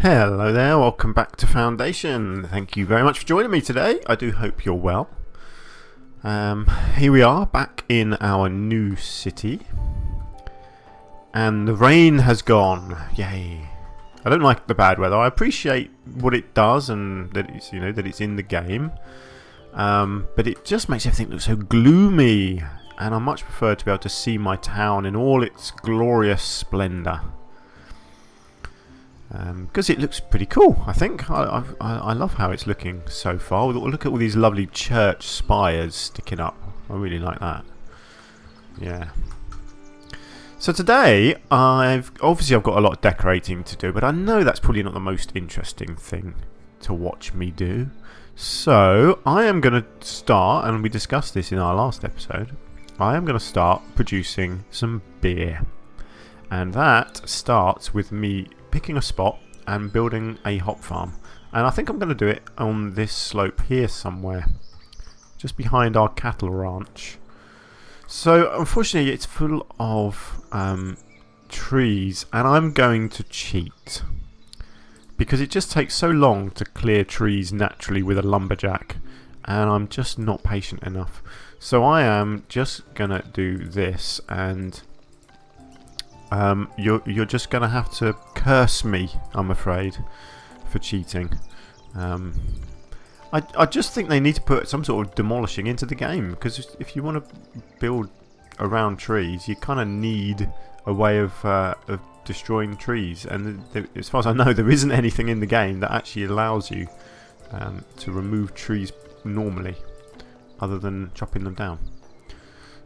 Hello there, welcome back to Foundation. Thank you very much for joining me today. I do hope you're well. Here we are back in our new city. And the rain has gone. Yay. I don't like the bad weather. I appreciate what it does and that it's, that it's in the game. But it just makes everything look so gloomy. And I much prefer to be able to see my town in all its glorious splendour. Because it looks pretty cool, I think. I love how it's looking so far. Look at all these lovely church spires sticking up. I really like that. Yeah. So today, I've got a lot of decorating to do, but I know that's probably not the most interesting thing to watch me do. So I am going to start, and we discussed this in our last episode, I am going to start producing some beer. And that starts with me picking a spot and building a hop farm. And I think I'm going to do it on this slope here somewhere, just behind our cattle ranch. So unfortunately it's full of trees, and I'm going to cheat because it just takes so long to clear trees naturally with a lumberjack, and I'm just not patient enough. So I am just going to do this, and you're just going to have to curse me, I'm afraid, for cheating. I just think they need to put some sort of demolishing into the game, because if you want to build around trees, you kind of need a way of destroying trees. And as far as I know, there isn't anything in the game that actually allows you to remove trees normally, other than chopping them down.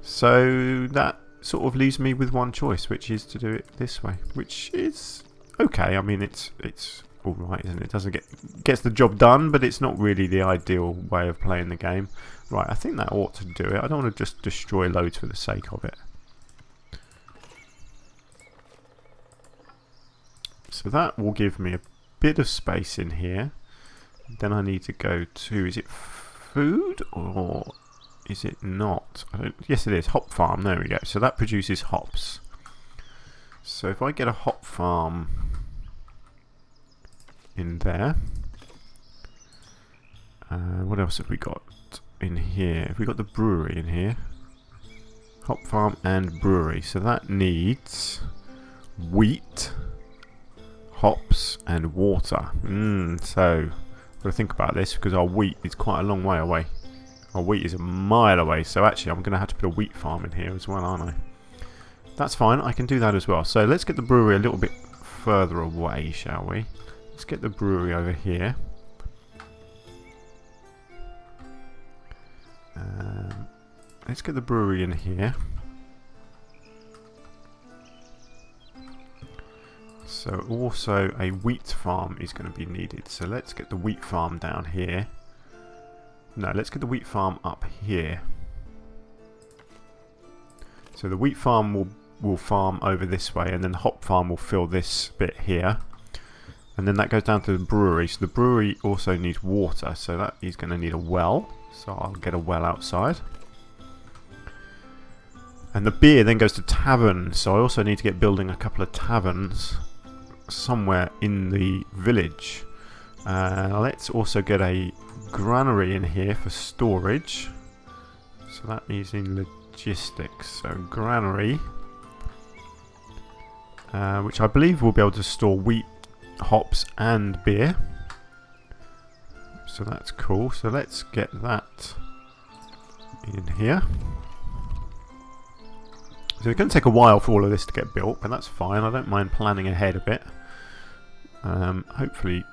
So that sort of leaves me with one choice, which is to do it this way, which is okay. I mean, it's all right, isn't it? It doesn't gets the job done, but it's not really the ideal way of playing the game. Right, I think that ought to do it. I don't want to just destroy loads for the sake of it. So that will give me a bit of space in here. Then I need to go to, is it food or is it not? Yes, it is. Hop farm. There we go. So that produces hops. So if I get a hop farm in there. What else have we got in here? Have we got the brewery in here? Hop farm and brewery. So that needs wheat, hops and water. So I've got to think about this, because our wheat is quite a long way away. Our wheat is a mile away, so actually I'm going to have to put a wheat farm in here as well, aren't I? That's fine, I can do that as well. So let's get the brewery a little bit further away, shall we? Let's get the brewery over here. Let's get the brewery in here. So also a wheat farm is going to be needed. So let's get the wheat farm down here. No, let's get the wheat farm up here. So the wheat farm will farm over this way, and then the hop farm will fill this bit here. And then that goes down to the brewery. So the brewery also needs water, so that is going to need a well. So I'll get a well outside. And the beer then goes to tavern. So I also need to get building a couple of taverns somewhere in the village. Let's also get a granary in here for storage. So that is in logistics. So granary, which I believe will be able to store wheat, hops and beer. So that's cool. So let's get that in here. So it's going to take a while for all of this to get built, but that's fine. I don't mind planning ahead a bit. Hopefully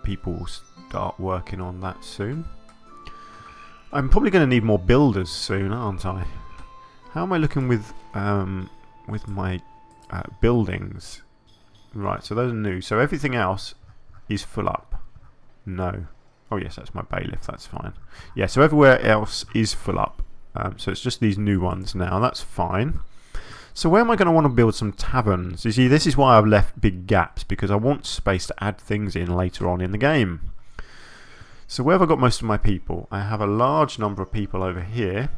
people will start working on that soon. I'm probably going to need more builders soon, aren't I? How am I looking with my buildings? Right, so those are new. So everything else is full up. No. Oh yes, that's my bailiff, that's fine. Yeah, so everywhere else is full up. So it's just these new ones now, that's fine. So where am I going to want to build some taverns? You see, this is why I've left big gaps, because I want space to add things in later on in the game. So where have I got most of my people? I have a large number of people over here,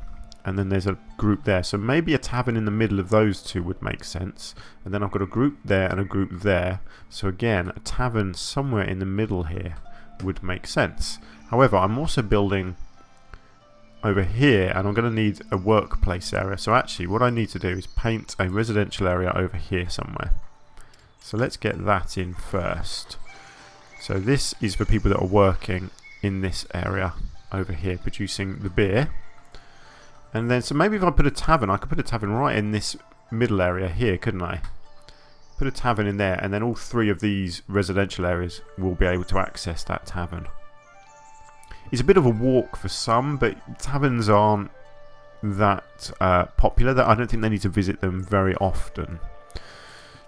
and then there's a group there. So maybe a tavern in the middle of those two would make sense. And then I've got a group there and a group there. So again, a tavern somewhere in the middle here would make sense. However, I'm also building over here, and I'm going to need a workplace area. So actually, what I need to do is paint a residential area over here somewhere. So let's get that in first. So this is for people that are working in this area over here, producing the beer. And then, so maybe if I put a tavern, I could put a tavern right in this middle area here, couldn't I? Put a tavern in there, and then all three of these residential areas will be able to access that tavern. It's a bit of a walk for some, but taverns aren't that popular. That I don't think they need to visit them very often.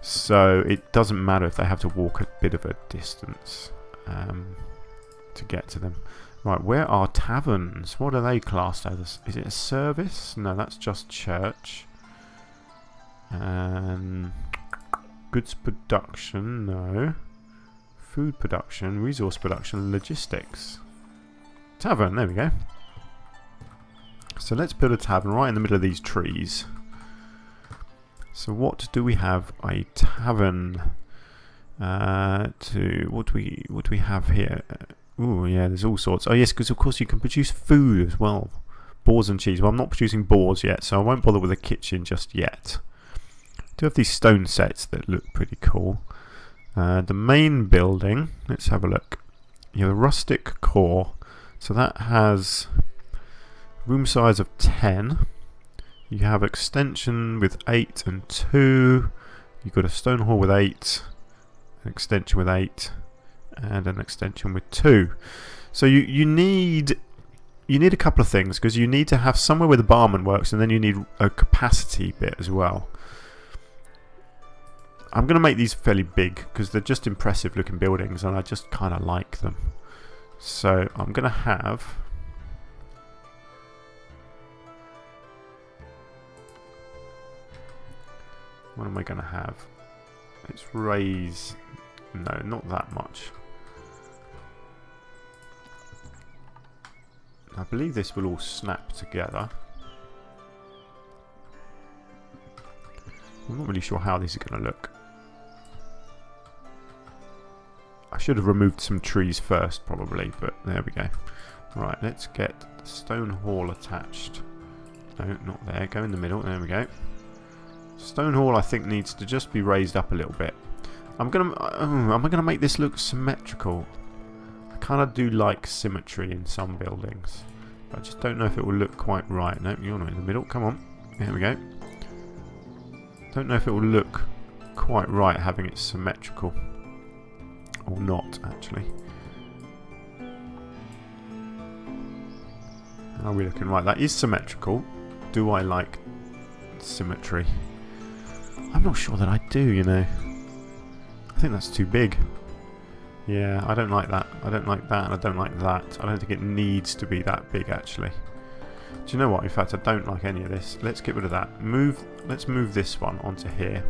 So it doesn't matter if they have to walk a bit of a distance to get to them. Right, where are taverns? What are they classed as? Is it a service? No, that's just church. Goods production, no. Food production, resource production, logistics. Tavern, there we go. So let's build a tavern right in the middle of these trees. So what do we have? A tavern. What do we have here? Oh yeah, there's all sorts. Oh yes, because of course you can produce food as well. Boars and cheese. Well, I'm not producing boars yet, so I won't bother with a kitchen just yet. I do have these stone sets that look pretty cool. The main building, let's have a look. You have a rustic core. So that has room size of 10. You have extension with 8 and 2. You've got a stone hall with 8. An extension with 8. And an extension with 2. So you need a couple of things, because you need to have somewhere where the barman works, and then you need a capacity bit as well. I'm going to make these fairly big because they're just impressive looking buildings and I just kind of like them. So I'm going to have what am I going to have? Let's raise, no, not that much. I believe this will all snap together. I'm not really sure how this is going to look. I should have removed some trees first probably, but there we go. Right, let's get the stone hall attached. No, not there. Go in the middle. There we go. Stone hall I think needs to just be raised up a little bit. Am I gonna make this look symmetrical? I kind of do like symmetry in some buildings. But I just don't know if it will look quite right. No, you're not in the middle. Come on. There we go. Don't know if it will look quite right having it symmetrical. Or not, actually. How are we looking? Right, that is symmetrical. Do I like symmetry? I'm not sure that I do, you know. I think that's too big. Yeah, I don't like that. I don't like that, and I don't like that. I don't think it needs to be that big, actually. Do you know what? In fact, I don't like any of this. Let's get rid of that. Let's move this one onto here.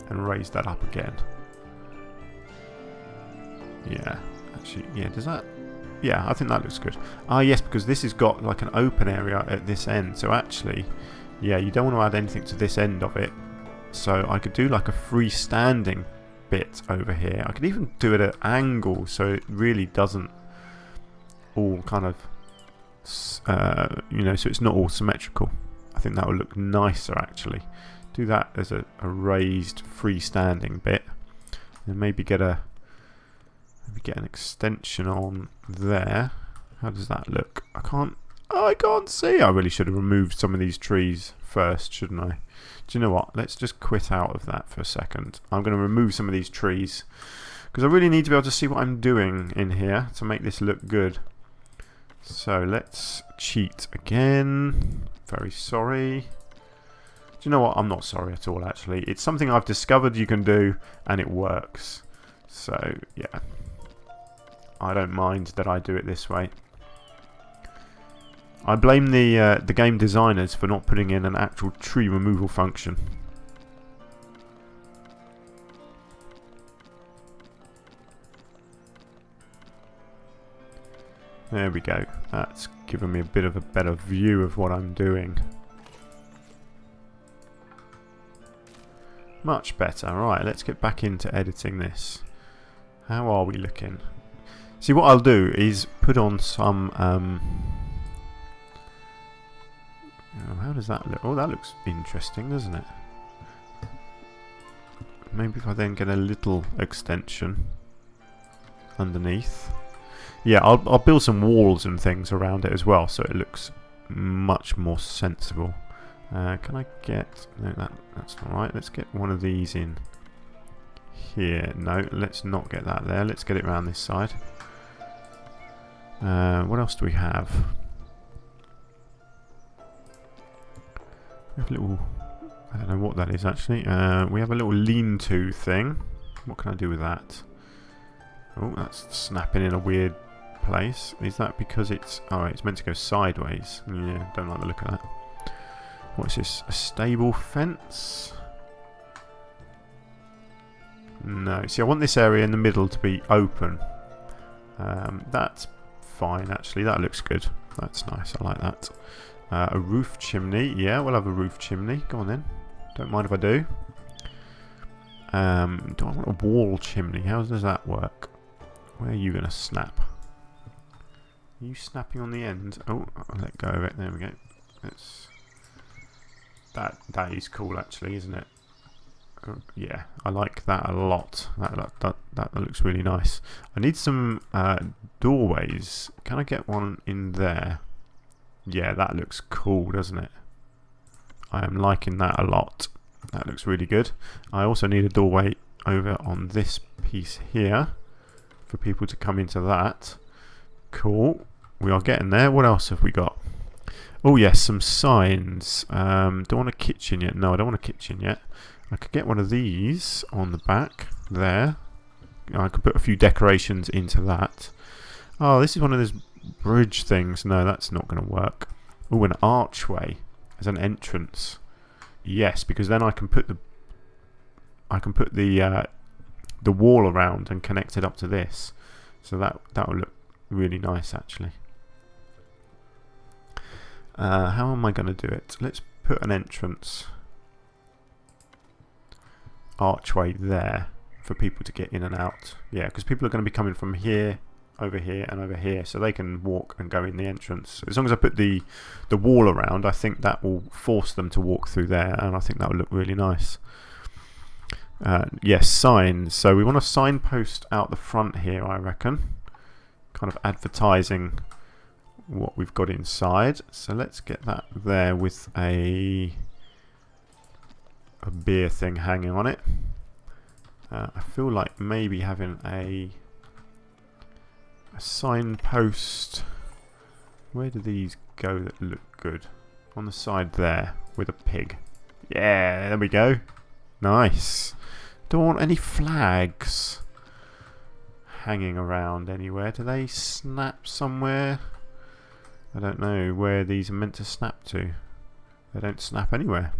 And raise that up again. Yeah, actually, yeah, does that... Yeah, I think that looks good. Ah, yes, because this has got like an open area at this end. So actually, yeah, you don't want to add anything to this end of it. So I could do like a freestanding bit over here. I could even do it at an angle so it really doesn't all kind of, you know, so it's not all symmetrical. I think that would look nicer actually. Do that as a raised freestanding bit. And maybe get an extension on there. How does that look? I can't see. I really should have removed some of these trees first, shouldn't I? Do you know what? Let's just quit out of that for a second. I'm going to remove some of these trees because I really need to be able to see what I'm doing in here to make this look good. So let's cheat again. Very sorry. Do you know what? I'm not sorry at all, actually. It's something I've discovered you can do and it works. So, yeah. I don't mind that I do it this way. I blame the game designers for not putting in an actual tree removal function. There we go. That's given me a bit of a better view of what I'm doing. Much better. Right, let's get back into editing this. How are we looking? See, what I'll do is put on some... how does that look? Oh, that looks interesting, doesn't it? Maybe if I then get a little extension underneath. Yeah, I'll build some walls and things around it as well, so it looks much more sensible. Can I get... No, that's not right. Let's get one of these in here. No, let's not get that there. Let's get it around this side. What else do we have? We have a little... I don't know what that is actually. We have a little lean-to thing. What can I do with that? Oh, that's snapping in a weird place. Is that because it's... Oh, it's meant to go sideways. Yeah, don't like the look of that. What's this? A stable fence? No. See, I want this area in the middle to be open. That's fine, actually. That looks good. That's nice. I like that. A roof chimney. Yeah, we'll have a roof chimney. Go on then. Don't mind if I do. Do I want a wall chimney? How does that work? Where are you going to snap? Are you snapping on the end? Oh, I'll let go of it. There we go. That is cool, actually, isn't it? Yeah, I like that a lot. That looks really nice. I need some doorways. Can I get one in there? Yeah, that looks cool, doesn't it? I am liking that a lot. That looks really good. I also need a doorway over on this piece here for people to come into that. Cool. We are getting there. What else have we got? Oh yes, some signs. Don't want a kitchen yet. No, I don't want a kitchen yet. I could get one of these on the back there. I could put a few decorations into that. Oh, this is one of those bridge things. No, that's not going to work. Oh, an archway as an entrance. Yes, because then I can put the wall around and connect it up to this. So that will look really nice, actually. How am I going to do it? Let's put an entrance archway there for people to get in and out. Yeah, because people are going to be coming from here, over here, and over here, so they can walk and go in the entrance. As long as I put the wall around, I think that will force them to walk through there, and I think that will look really nice. Yes, signs. So we want a signpost out the front here, I reckon. Kind of advertising what we've got inside. So let's get that there with a beer thing hanging on it. I feel like maybe having a signpost. Where do these go that look good? On the side there with a pig. Yeah, there we go. Nice. Don't want any flags hanging around anywhere. Do they snap somewhere? I don't know where these are meant to snap to. They don't snap anywhere.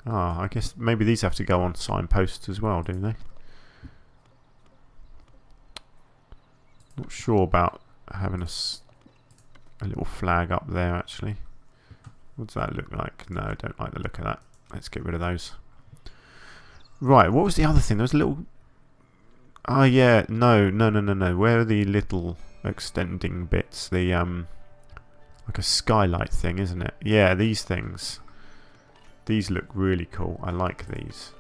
I guess maybe these have to go on signposts as well, do they? Not sure about having a little flag up there, actually. What does that look like? No, I don't like the look of that. Let's get rid of those. Right, what was the other thing? There was a little... Oh, yeah, no. Where are the little extending bits? The, like a skylight thing, isn't it? Yeah, these things. These look really cool. I like these.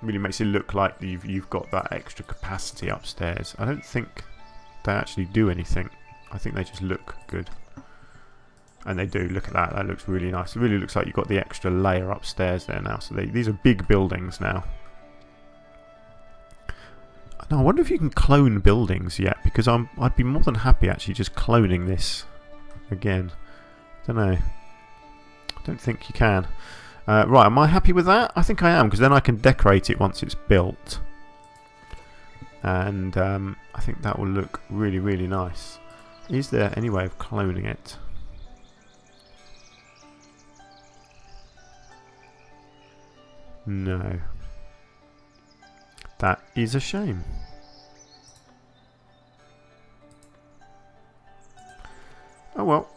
Really makes it look like you've got that extra capacity upstairs. I don't think they actually do anything. I think they just look good. And they do. Look at that. That looks really nice. It really looks like you've got the extra layer upstairs there now. So these are big buildings now. Now, I wonder if you can clone buildings yet, because I'd be more than happy actually just cloning this again. Don't know. I don't think you can. Right, am I happy with that? I think I am, because then I can decorate it once it's built. And I think that will look really, really nice. Is there any way of cloning it? No. That is a shame. Oh well.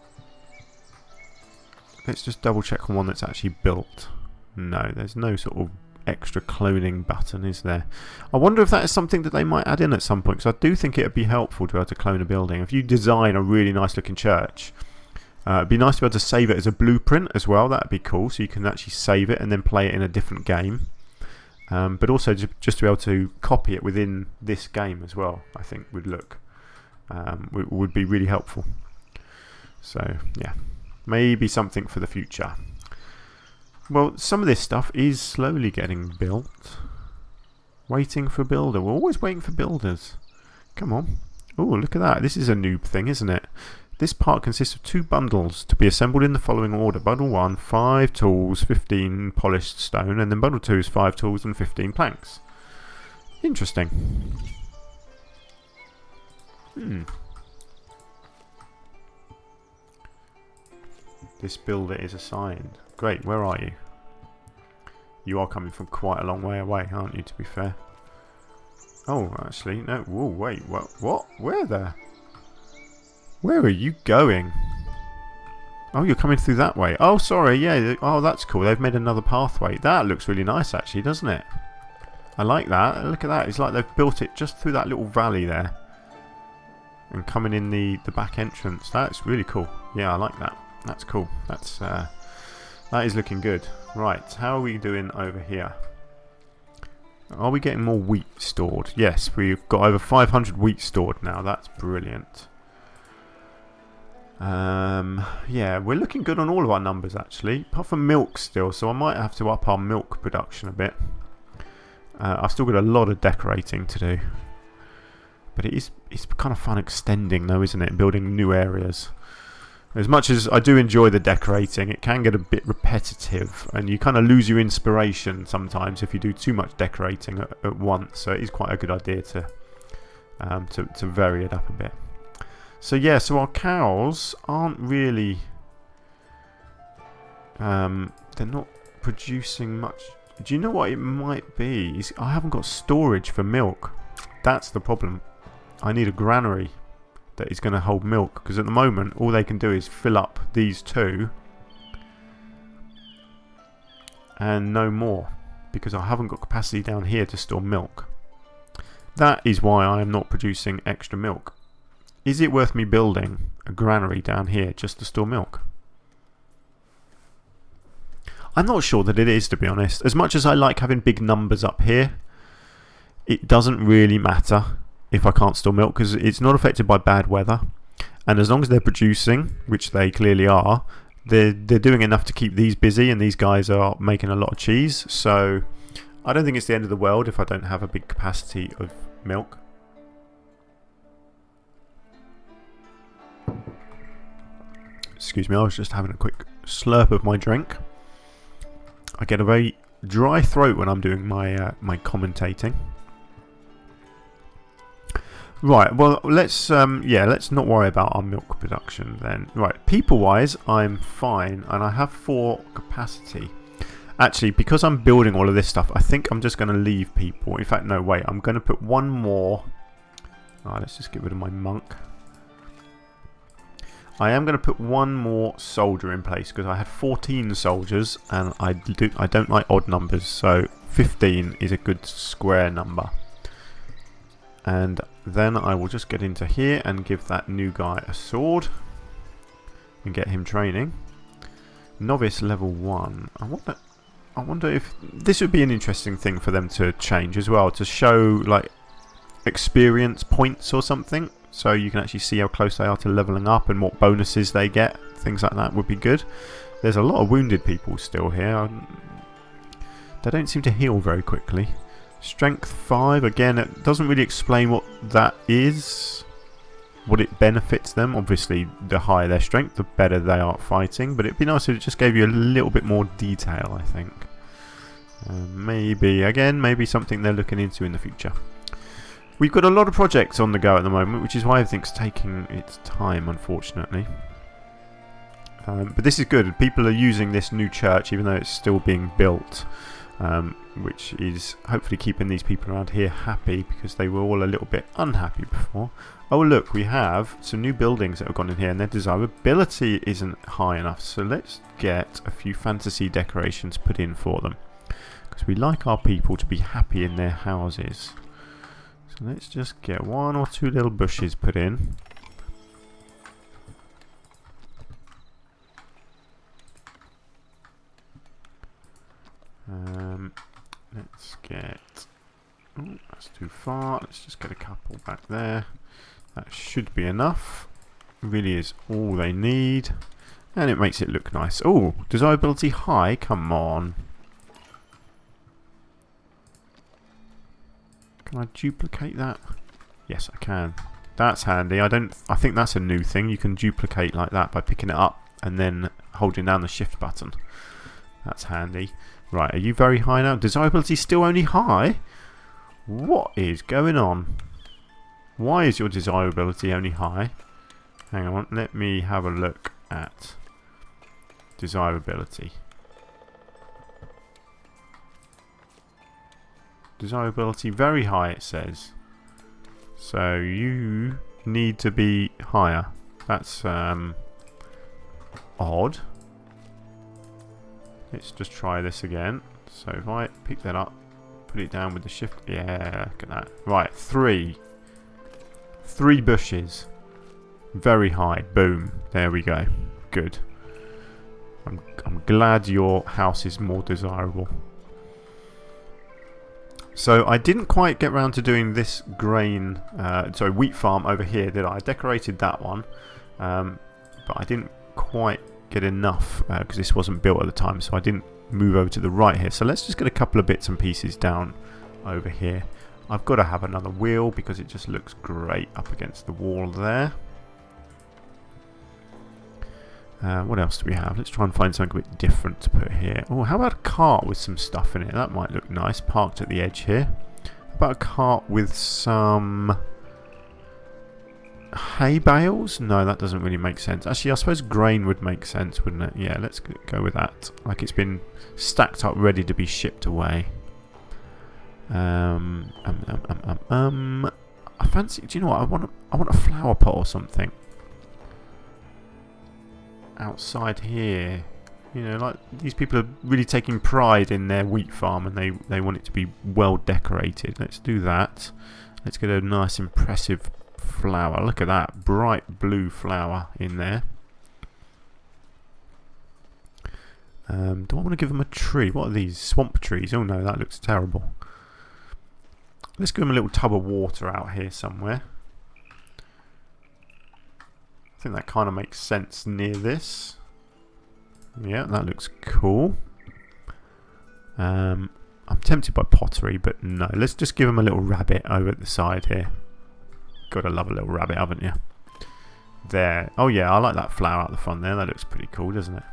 Let's just double check on one that's actually built. No, there's no sort of extra cloning button, is there? I wonder if that is something that they might add in at some point, because I do think it would be helpful to be able to clone a building. If you design a really nice looking church, it'd be nice to be able to save it as a blueprint as well. That'd be cool, so you can actually save it and then play it in a different game. But also just to be able to copy it within this game as well, I think would would be really helpful. So yeah, maybe something for the future. Well, some of this stuff is slowly getting built. Waiting for builder. We're always waiting for builders. Come on. Oh, look at that. This is a noob thing, isn't it? This part consists of 2 bundles to be assembled in the following order. Bundle 1, 5 tools, 15 polished stone, and then bundle 2 is 5 tools and 15 planks. Interesting. This builder is assigned. Great, where are you? You are coming from quite a long way away, aren't you, to be fair? Oh, actually, no. Whoa, wait, what? Where there? Where are you going? Oh, you're coming through that way. Oh, sorry, yeah. Oh, that's cool. They've made another pathway. That looks really nice, actually, doesn't it? I like that. Look at that. It's like they've built it just through that little valley there. And coming in the back entrance. That's really cool. Yeah, I like that. That's cool. That is looking good. Right, how are we doing over here? Are we getting more wheat stored? Yes, we've got over 500 wheat stored now. That's brilliant. Yeah, we're looking good on all of our numbers actually, apart from milk still, so I might have to up our milk production a bit. I've still got a lot of decorating to do. But it's kind of fun extending though, isn't it? Building new areas. As much as I do enjoy the decorating, it can get a bit repetitive and you kind of lose your inspiration sometimes if you do too much decorating at once. So it is quite a good idea to vary it up a bit. So yeah, so our cows aren't really... they're not producing much. Do you know what it might be? I haven't got storage for milk. That's the problem. I need a granary that is going to hold milk, because at the moment all they can do is fill up these 2 and no more, because I haven't got capacity down here to store milk. That is why I am not producing extra milk. Is it worth me building a granary down here just to store milk? I'm not sure that it is, to be honest. As much as I like having big numbers up here, it doesn't really matter if I can't store milk, because it's not affected by bad weather, and as long as they're producing, which they clearly are, they're doing enough to keep these busy, and these guys are making a lot of cheese, so I don't think it's the end of the world if I don't have a big capacity of milk. Excuse me, I was just having a quick slurp of my drink. I get a very dry throat when I'm doing my my commentating. Right, well, let's not worry about our milk production then. Right, people-wise, I'm fine, and I have 4 capacity. Actually, because I'm building all of this stuff, I think I'm just going to leave people. In fact, no, wait, I'm going to put 1 more. Right, let's just get rid of my monk. I am going to put 1 more soldier in place, because I had 14 soldiers, and I don't like odd numbers, so 15 is a good square number. And then I will just get into here and give that new guy a sword and get him training. Novice level 1. I wonder if this would be an interesting thing for them to change as well, to show like experience points or something, so you can actually see how close they are to leveling up and what bonuses they get. Things like that would be good. There's a lot of wounded people still here. They don't seem to heal very quickly. Strength 5, again, it doesn't really explain what that is, what it benefits them. Obviously, the higher their strength, the better they are at fighting, but it'd be nice if it just gave you a little bit more detail, I think. Maybe something they're looking into in the future. We've got a lot of projects on the go at the moment, which is why everything's taking its time, unfortunately. But this is good. People are using this new church, even though it's still being built. Which is hopefully keeping these people around here happy, because they were all a little bit unhappy before. Oh look, we have some new buildings that have gone in here and their desirability isn't high enough. So let's get a few fantasy decorations put in for them. Because we like our people to be happy in their houses. So let's just get 1 or 2 little bushes put in. Let's get... Oh, that's too far. Let's just get a couple back there. That should be enough. Really is all they need. And it makes it look nice. Oh, desirability high? Come on. Can I duplicate that? Yes, I can. That's handy. I think that's a new thing. You can duplicate like that by picking it up and then holding down the shift button. That's handy. Right, are you very high now? Desirability still only high? What is going on? Why is your desirability only high? Hang on, let me have a look at desirability. Desirability very high, it says. So you need to be higher. That's odd. Let's just try this again. So if I pick that up, put it down with the shift. Yeah, look at that. Right, 3 bushes. Very high. Boom. There we go. Good. I'm glad your house is more desirable. So I didn't quite get around to doing this wheat farm over here, did I? I decorated that one, but I didn't quite get enough because this wasn't built at the time, so I didn't move over to the right here. So let's just get a couple of bits and pieces down over here. I've got to have another wheel because it just looks great up against the wall there. What else do we have? Let's try and find something a bit different to put here. Oh, how about a cart with some stuff in it? That might look nice, parked at the edge here. How about a cart with some hay bales? No, that doesn't really make sense. Actually, I suppose grain would make sense, wouldn't it? Yeah, let's go with that. Like it's been stacked up, ready to be shipped away. I fancy. Do you know what? I want a flower pot or something outside here. You know, like these people are really taking pride in their wheat farm, and they want it to be well decorated. Let's do that. Let's get a nice, impressive flower. Look at that bright blue flower in there. Do I want to give them a tree? What are these? Swamp trees? Oh no, that looks terrible. Let's give them a little tub of water out here somewhere. I think that kind of makes sense near this. Yeah, that looks cool. I'm tempted by pottery, but no. Let's just give them a little rabbit over at the side here. Gotta love a little rabbit, haven't you? There. Oh yeah, I like that flower out the front there. That looks pretty cool, doesn't it?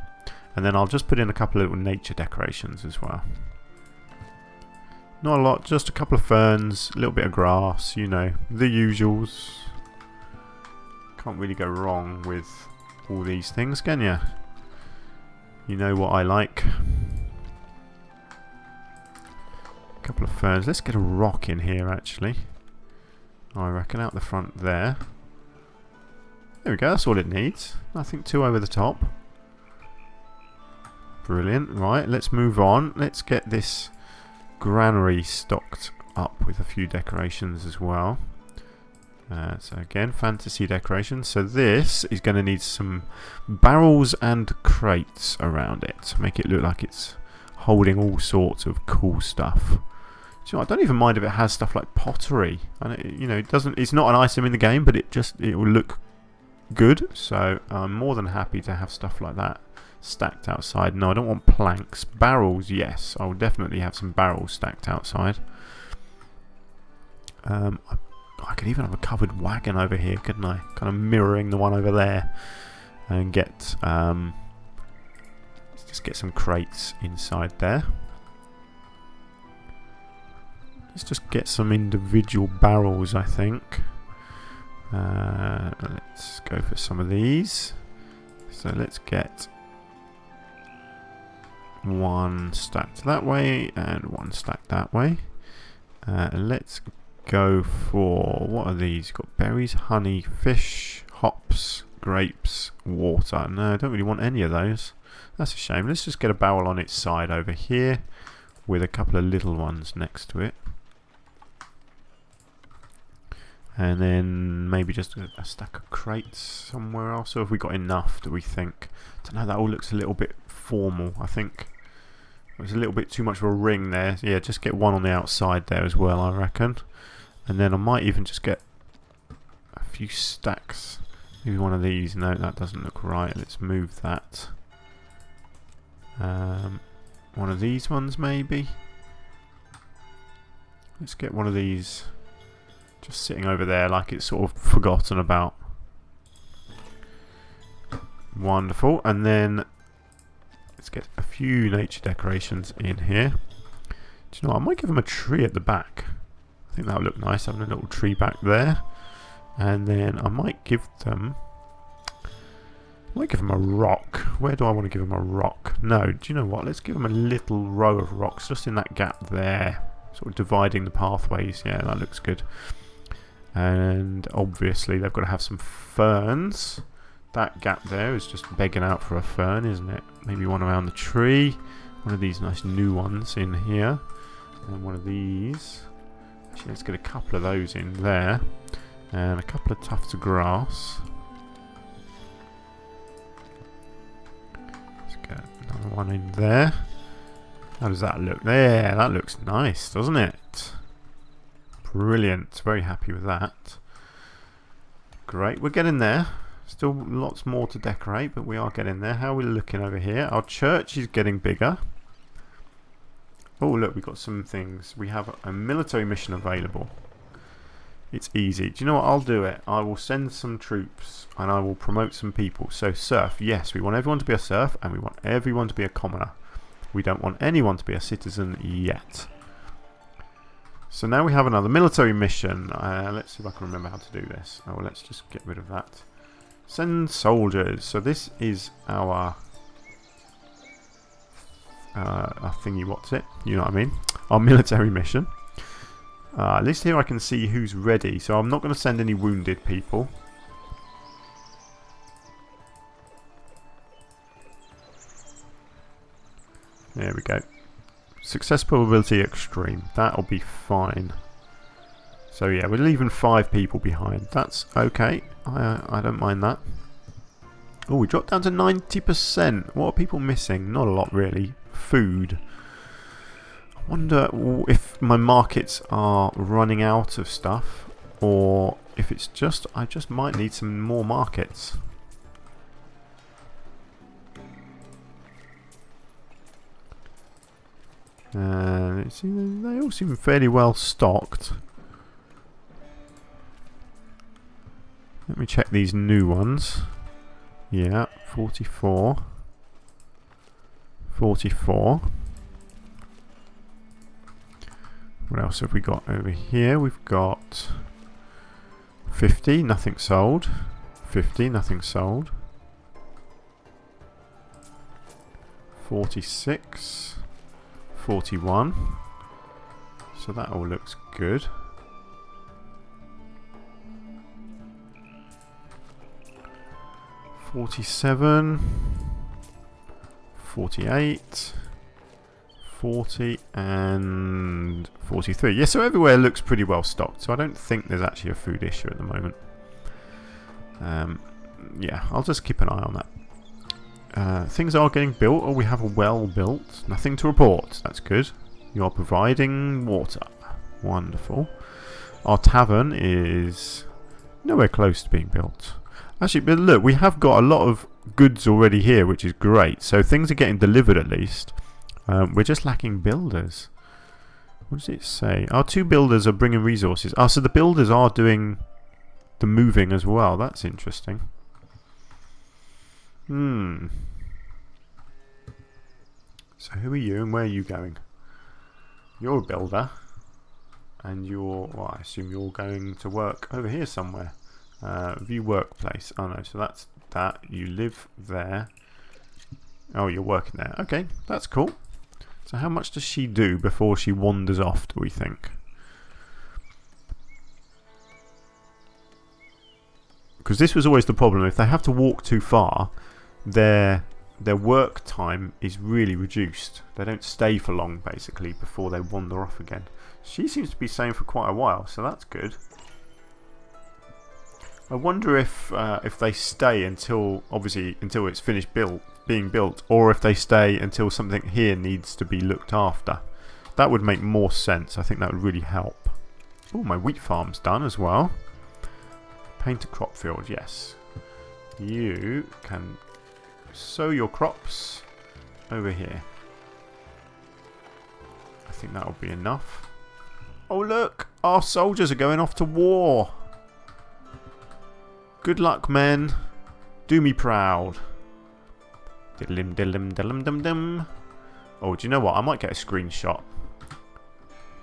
And then I'll just put in a couple of little nature decorations as well. Not a lot, just a couple of ferns, a little bit of grass, you know, the usuals. Can't really go wrong with all these things, can you? You know what I like. A couple of ferns. Let's get a rock in here, actually. I reckon out the front there. There we go, that's all it needs. Nothing too over the top. Brilliant. Right, let's move on. Let's get this granary stocked up with a few decorations as well. So again, fantasy decorations. So this is going to need some barrels and crates around it to make it look like it's holding all sorts of cool stuff. So I don't even mind if it has stuff like pottery. And you know, it doesn't. It's not an item in the game, but it will look good. So I'm more than happy to have stuff like that stacked outside. No, I don't want planks. Barrels, yes, I will definitely have some barrels stacked outside. I could even have a covered wagon over here, couldn't I? Kind of mirroring the one over there, and get let's just get some crates inside there. Let's just get some individual barrels, I think. Let's go for some of these. So let's get one stacked that way and one stacked that way. Let's go for, what are these? Got berries, honey, fish, hops, grapes, water. No, I don't really want any of those. That's a shame. Let's just get a barrel on its side over here with a couple of little ones next to it. And then maybe just a stack of crates somewhere else. So have we got enough, do we think? I don't know, that all looks a little bit formal. I think there's a little bit too much of a ring there. Yeah, just get one on the outside there as well, I reckon. And then I might even just get a few stacks. Maybe one of these. No, that doesn't look right. Let's move that. One of these ones maybe. Let's get one of these just sitting over there like it's sort of forgotten about. Wonderful. And then let's get a few nature decorations in here. Do you know what? I might give them a tree at the back. I think that would look nice, having a little tree back there. And then I might give them a rock. Where do I want to give them a rock? No, do you know what? Let's give them a little row of rocks just in that gap there. Sort of dividing the pathways. Yeah, that looks good. And obviously they've got to have some ferns. That gap there is just begging out for a fern, isn't it? Maybe one around the tree. One of these nice new ones in here. And one of these. Actually, let's get a couple of those in there. And a couple of tufts of grass. Let's get another one in there. How does that look? There, that looks nice, doesn't it? Brilliant. Very happy with that. Great, we're getting there. Still lots more to decorate, but we are getting there. How are we looking over here? Our church is getting bigger. Oh, look, we've got some things. We have a military mission available. It's easy. Do you know what? I'll do it. I will send some troops and I will promote some people. So, serf. Yes, we want everyone to be a serf and we want everyone to be a commoner. We don't want anyone to be a citizen yet. So now we have another military mission. Let's see if I can remember how to do this. Oh, let's just get rid of that. Send soldiers. So this is our thingy, what's it? You know what I mean? Our military mission. At least here I can see who's ready. So I'm not going to send any wounded people. There we go. Success probability extreme. That'll be fine. So yeah, we're leaving 5 people behind. That's okay. I don't mind that. Oh, we dropped down to 90%. What are people missing? Not a lot really. Food. I wonder if my markets are running out of stuff, or if it's just I just might need some more markets. They all seem fairly well stocked. Let me check these new ones. Yeah, 44. 44. What else have we got over here? We've got 50, nothing sold. 50, nothing sold. 46. 41. So that all looks good. 47. 48. 40 and 43. Yeah, so everywhere looks pretty well stocked. So I don't think there's actually a food issue at the moment. Yeah, I'll just keep an eye on that. Things are getting built. Oh, we have a well built. Nothing to report. That's good. You are providing water. Wonderful. Our tavern is nowhere close to being built. Actually, but look, we have got a lot of goods already here, which is great. So things are getting delivered at least. We're just lacking builders. What does it say? Our 2 builders are bringing resources. Oh, so the builders are doing the moving as well. That's interesting. So who are you and where are you going? You're a builder. And you're, well, I assume you're going to work over here somewhere. View workplace. Oh no, so that's that. You live there. Oh, you're working there. Okay, that's cool. So how much does she do before she wanders off, do we think? Because this was always the problem. If they have to walk too far, their work time is really reduced. They don't stay for long, basically, before they wander off again. She seems to be staying for quite a while, so that's good. I wonder if they stay until, obviously, until it's finished being built, or if they stay until something here needs to be looked after. That would make more sense. I think that would really help. Oh, my wheat farm's done as well. Paint a crop field, yes. You can sow your crops over here. I think that will be enough. Oh, look! Our soldiers are going off to war! Good luck, men. Do me proud. Diddlim diddlim diddlim dum dum. Oh, do you know what? I might get a screenshot.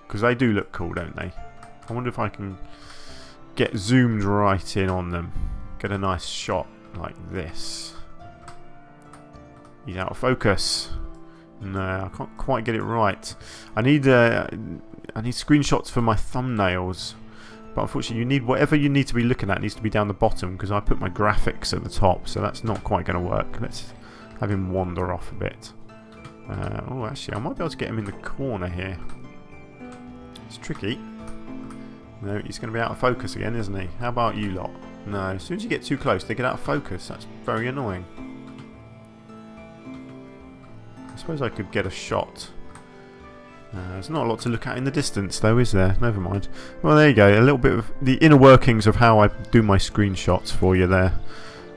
Because they do look cool, don't they? I wonder if I can get zoomed right in on them. Get a nice shot like this. He's out of focus. No, I can't quite get it right. I need screenshots for my thumbnails. But unfortunately, you need whatever you need to be looking at needs to be down the bottom because I put my graphics at the top, so that's not quite going to work. Let's have him wander off a bit. Oh, actually, I might be able to get him in the corner here. It's tricky. No, he's going to be out of focus again, isn't he? How about you lot? No, as soon as you get too close, they get out of focus. That's very annoying. I suppose I could get a shot. There's not a lot to look at in the distance, though, is there? Never mind. Well, there you go. A little bit of the inner workings of how I do my screenshots for you there.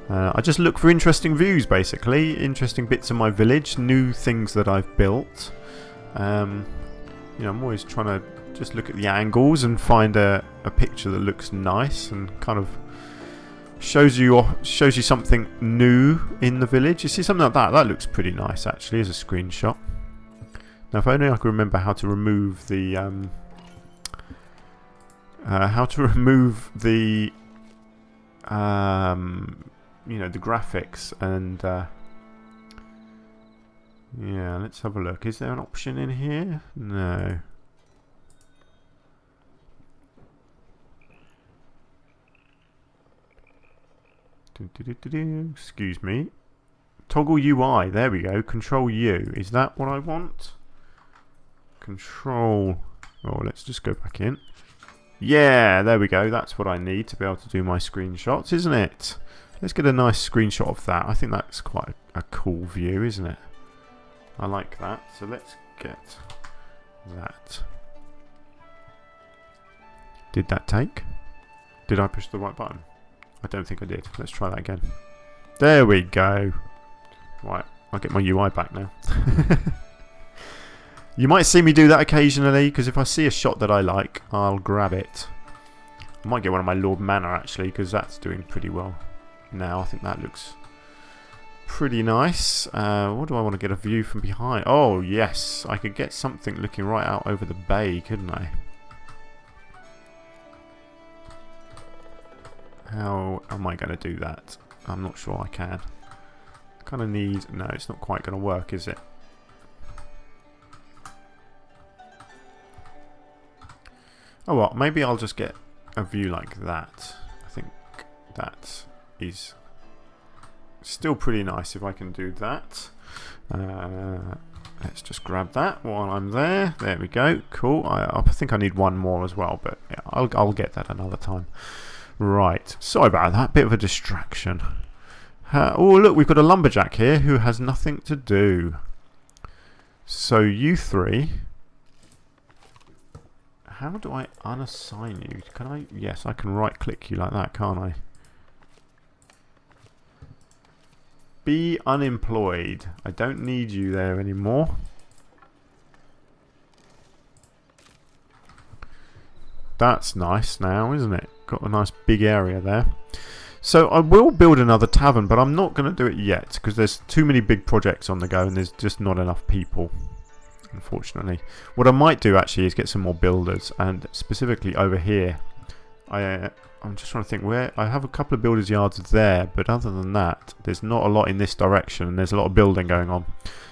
I just look for interesting views, basically. Interesting bits of my village. New things that I've built. You know, I'm always trying to just look at the angles and find a picture that looks nice and kind of shows you something new in the village. You see something like that? That looks pretty nice, actually, as a screenshot. Now, if only I could remember how to remove the you know, the graphics and yeah, let's have a look. Is there an option in here? No. Excuse me. Toggle UI. There we go. Control U. Is that what I want? Control. Oh, let's just go back in. Yeah, there we go. That's what I need to be able to do my screenshots, isn't it? Let's get a nice screenshot of that. I think that's quite a cool view, isn't it? I like that. So let's get that. Did that take? Did I push the right button? I don't think I did. Let's try that again. There we go. Right, I'll get my UI back now. You might see me do that occasionally, because if I see a shot that I like, I'll grab it. I might get one of my Lord Manor, actually, because that's doing pretty well now. I think that looks pretty nice. What do I want to get a view from behind? Oh, yes. I could get something looking right out over the bay, couldn't I? How am I going to do that? I'm not sure I can. Kind of need... No, it's not quite going to work, is it? Oh well, maybe I'll just get a view like that. I think that is still pretty nice if I can do that. Let's just grab that while I'm there. There we go. Cool. I think I need one more as well, but yeah, I'll get that another time. Right. Sorry about that. Bit of a distraction. Oh, look, we've got a lumberjack here who has nothing to do. So you three... How do I unassign you? Can I? Yes, I can right click you like that, can't I? Be unemployed. I don't need you there anymore. That's nice now, isn't it? Got a nice big area there. So I will build another tavern, but I'm not going to do it yet because there's too many big projects on the go and there's just not enough people. Unfortunately. What I might do actually is get some more builders, and specifically over here I'm just trying to think where I have a couple of builders yards there, but other than that there's not a lot in this direction and there's a lot of building going on.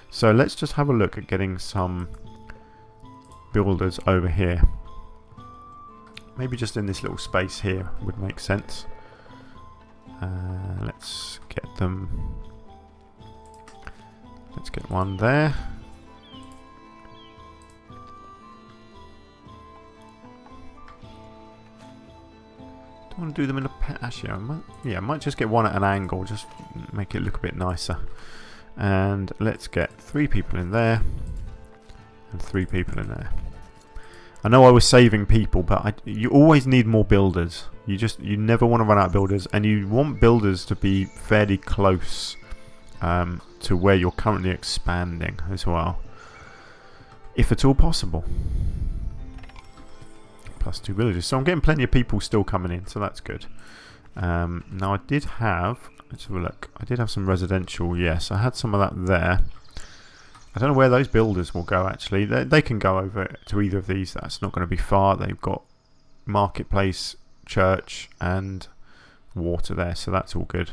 So let's just have a look at getting some builders over here. Maybe just in this little space here would make sense. them. Let's get one there. Don't want to do them in a pet. Actually, I might just get one at an angle, just make it look a bit nicer. And let's get 3 people in there and 3 people in there. I know I was saving people, but you always need more builders. You never want to run out of builders, and you want builders to be fairly close to where you're currently expanding as well, if at all possible. Plus 2 villagers, so I'm getting plenty of people still coming in, so that's good. Now I did have, let's have a look. I did have some residential. Yes, I had some of that there. I don't know where those builders will go, actually. They can go over to either of these. That's not going to be far. They've got marketplace, church, and water there, so that's all good.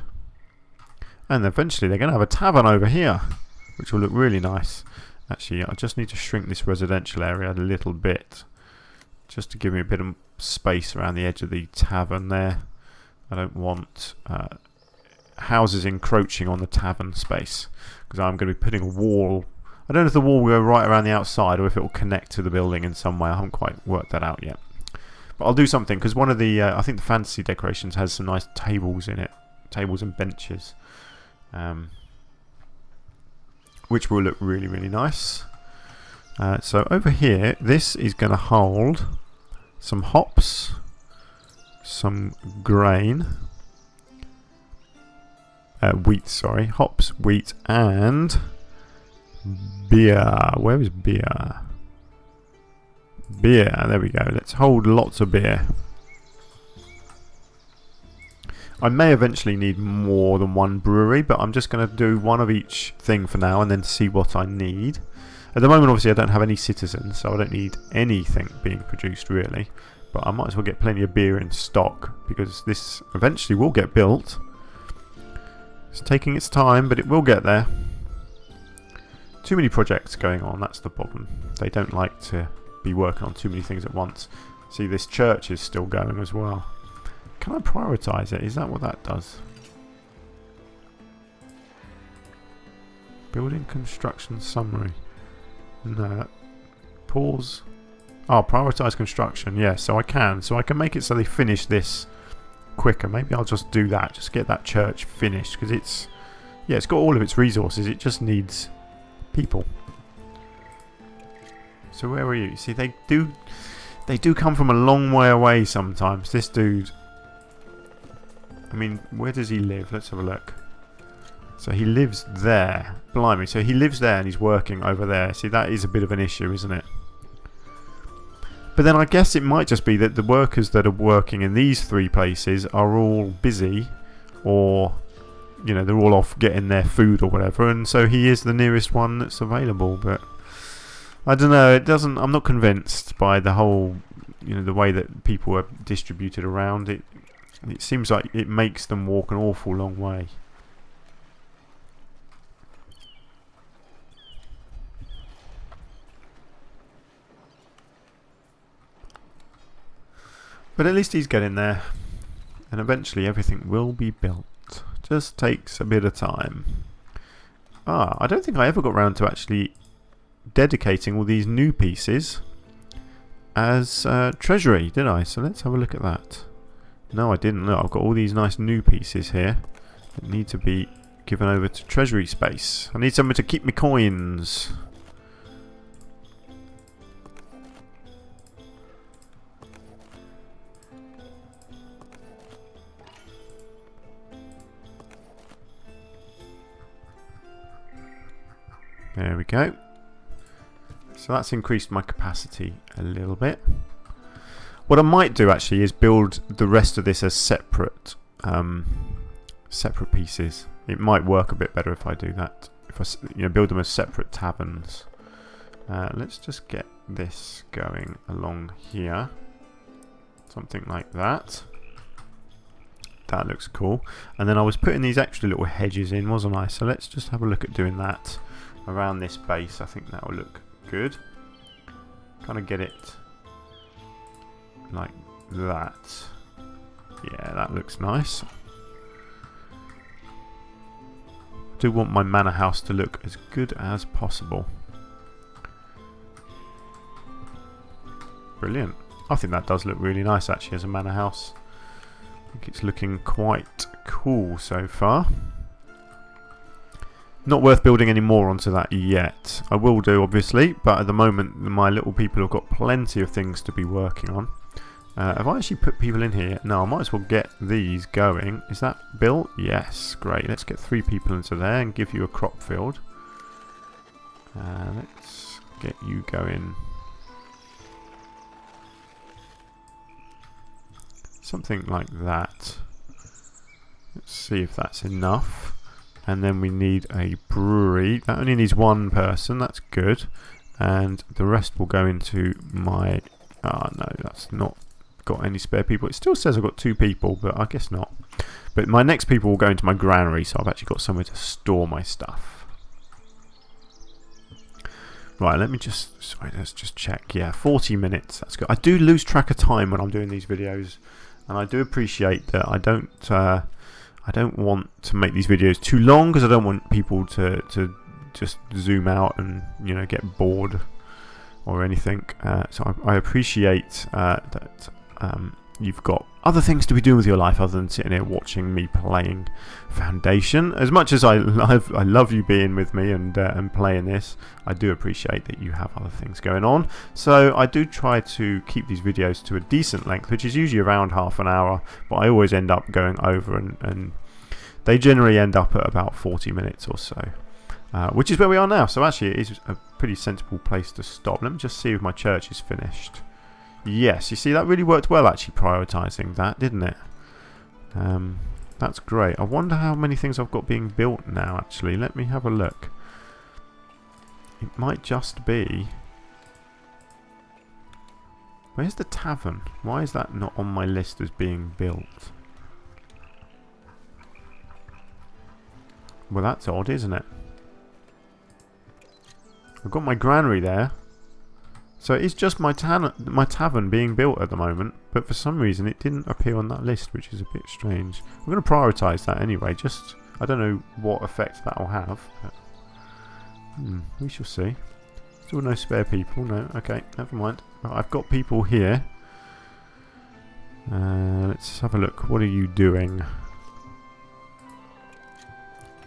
And eventually they're going to have a tavern over here, which will look really nice. Actually, I just need to shrink this residential area a little bit, just to give me a bit of space around the edge of the tavern there. I don't want houses encroaching on the tavern space, because I'm going to be putting a wall. I don't know if the wall will go right around the outside or if it will connect to the building in some way. I haven't quite worked that out yet. But I'll do something, because one of the, I think the fantasy decorations has some nice tables in it. Tables and benches. Which will look really, really nice. So over here, this is going to hold some hops, some grain, wheat, sorry, hops, wheat, and beer. Where is beer? Beer, there we go. Let's hold lots of beer. I may eventually need more than one brewery, but I'm just going to do one of each thing for now and then see what I need. At the moment, obviously, I don't have any citizens, so I don't need anything being produced, really. But I might as well get plenty of beer in stock, because this eventually will get built. It's taking its time, but it will get there. Too many projects going on, that's the problem. They don't like to be working on too many things at once. See, this church is still going as well. Can I prioritise it? Is that what that does? Building construction summary. No. Pause. Oh, prioritise construction. Yeah, so I can. So I can make it so they finish this quicker. Maybe I'll just do that. Just get that church finished, because it's, yeah, it's got all of its resources. It just needs people. So where are you? See, they do come from a long way away sometimes. This dude, I mean, where does he live? Let's have a look. So he lives there. Blimey. So he lives there and he's working over there. See, that is a bit of an issue, isn't it? But then I guess it might just be that the workers that are working in these 3 places are all busy, or, you know, they're all off getting their food or whatever, and so he is the nearest one that's available. But I don't know, it doesn't, I'm not convinced by the whole, you know, the way that people are distributed around. It seems like it makes them walk an awful long way. But at least he's getting there, and eventually everything will be built. Just takes a bit of time. I don't think I ever got around to actually dedicating all these new pieces as treasury, did I? So let's have a look at that. No, I didn't. Look, I've got all these nice new pieces here that need to be given over to treasury space. I need somewhere to keep my coins. There we go. So that's increased my capacity a little bit. What I might do actually is build the rest of this as separate separate pieces. It might work a bit better if I do that. If I build them as separate taverns. Let's just get this going along here. Something like that. That looks cool. And then I was putting these extra little hedges in, wasn't I? So let's just have a look at doing that around this base. I think that will look good. Kind of get it like that. Yeah, that looks nice. do want my manor house to look as good as possible. Brilliant. I think that does look really nice actually as a manor house. I think it's looking quite cool so far. Not worth building any more onto that yet. I will do obviously, but at the moment my little people have got plenty of things to be working on. Have I actually put people in here? No, I might as well get these going. Is that built? Yes, great. Let's get 3 people into there and give you a crop field. Let's get you going. Something like that. Let's see if that's enough. And then we need a brewery. That only needs 1 person. That's good. And the rest will go into my... Oh no, that's not got any spare people. It still says I've got 2 people, but I guess not. But my next people will go into my granary, so I've actually got somewhere to store my stuff. Right, let me just... Sorry, let's just check. Yeah, 40 minutes. That's good. I do lose track of time when I'm doing these videos. And I do appreciate that I don't want to make these videos too long because I don't want people to just zoom out and, you know, get bored or anything. So I appreciate that you've got other things to be doing with your life other than sitting here watching me playing Foundation. As much as I love you being with me and playing this, I do appreciate that you have other things going on. So I do try to keep these videos to a decent length, which is usually around half an hour, but I always end up going over and they generally end up at about 40 minutes or so, which is where we are now. So actually it is a pretty sensible place to stop. Let me just see if my church is finished. Yes, you see, that really worked well actually, prioritising that, didn't it? That's great. I wonder how many things I've got being built now actually. Let me have a look. It might just be... Where's the tavern? Why is that not on my list as being built? Well, that's odd, isn't it? I've got my granary there. So it's just my tavern being built at the moment, but for some reason it didn't appear on that list, which is a bit strange. I'm going to prioritise that anyway, just... I don't know what effect that will have. But, we shall see. Still no spare people, no, okay, never mind. Well, I've got people here. Let's have a look. What are you doing?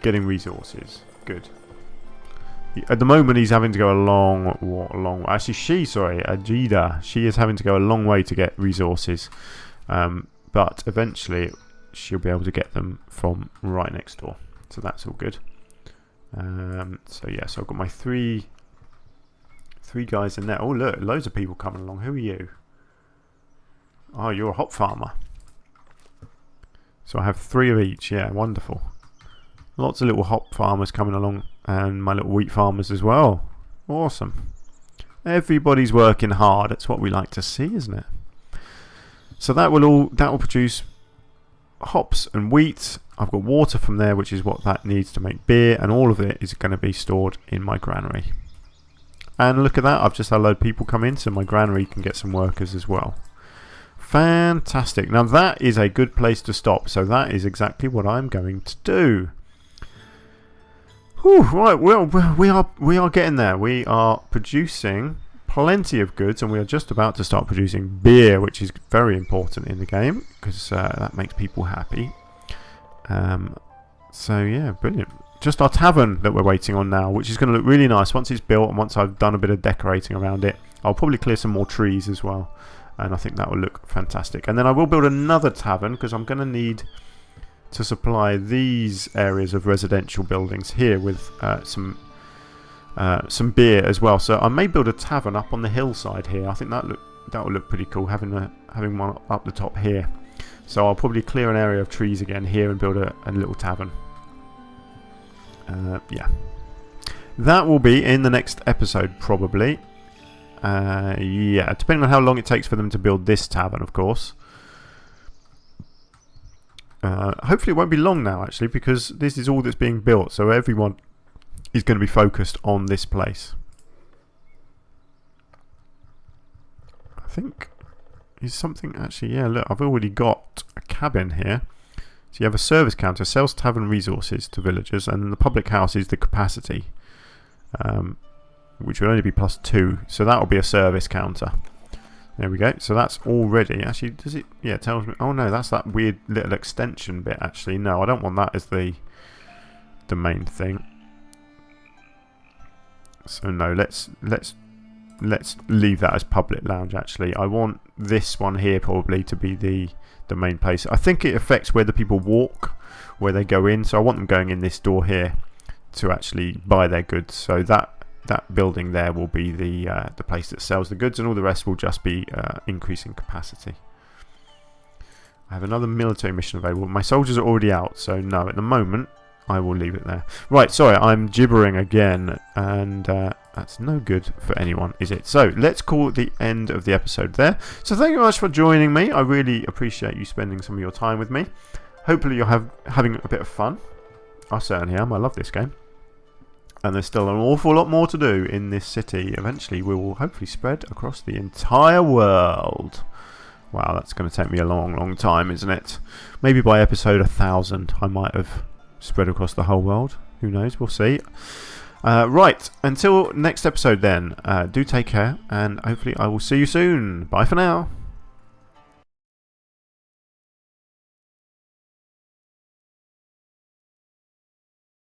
Getting resources. Good. At the moment, he's having to go a long. Actually, Ajida, she is having to go a long way to get resources, but eventually she'll be able to get them from right next door. So that's all good. So yeah, so I've got my three guys in there. Oh look, loads of people coming along. Who are you? Oh, you're a hop farmer. So I have 3 of each. Yeah, wonderful. Lots of little hop farmers coming along, and my little wheat farmers as well. Awesome. Everybody's working hard. That's what we like to see, isn't it? So that will produce hops and wheat. I've got water from there, which is what that needs to make beer, and all of it is going to be stored in my granary. And look at that, I've just had a load of people come in, so my granary can get some workers as well. Fantastic. Now that is a good place to stop, so that is exactly what I'm going to do. Whew, right, well, we are getting there. We are producing plenty of goods, and we are just about to start producing beer, which is very important in the game because that makes people happy. So yeah, brilliant. Just our tavern that we're waiting on now, which is going to look really nice once it's built and once I've done a bit of decorating around it. I'll probably clear some more trees as well, and I think that will look fantastic. And then I will build another tavern because I'm going to need to supply these areas of residential buildings here with some beer as well. So I may build a tavern up on the hillside here. I think that will look pretty cool, having one up the top here. So I'll probably clear an area of trees again here and build a little tavern. Yeah, that will be in the next episode probably. Yeah, depending on how long it takes for them to build this tavern, of course. Hopefully it won't be long now actually, because this is all that's being built, so everyone is going to be focused on this place. I think is something actually, yeah, look, I've already got a cabin here, So you have a service counter, sells tavern resources to villagers, and the public house is the capacity, which will only be +2. So that will be a service counter. There we go. So that's already, actually, does it, yeah, it tells me, oh no, that's that weird little extension bit, actually. No, I don't want that as the main thing. So no, let's leave that as public lounge, actually. I want this one here probably to be the main place. I think it affects where the people walk, where they go in. So I want them going in this door here to actually buy their goods. So that building there will be the place that sells the goods, and all the rest will just be increasing capacity. I have another military mission available. My soldiers are already out, so no, at the moment I will leave it there. Right, sorry, I'm gibbering again, and that's no good for anyone, is it? So let's call it the end of the episode there. So thank you very much for joining me. I really appreciate you spending some of your time with me. Hopefully you're having a bit of fun. I certainly am. I love this game. And there's still an awful lot more to do in this city. Eventually we will hopefully spread across the entire world. Wow, that's going to take me a long, long time, isn't it? Maybe by episode 1000 I might have spread across the whole world. Who knows? We'll see. Right, until next episode then, do take care, and hopefully I will see you soon. Bye for now.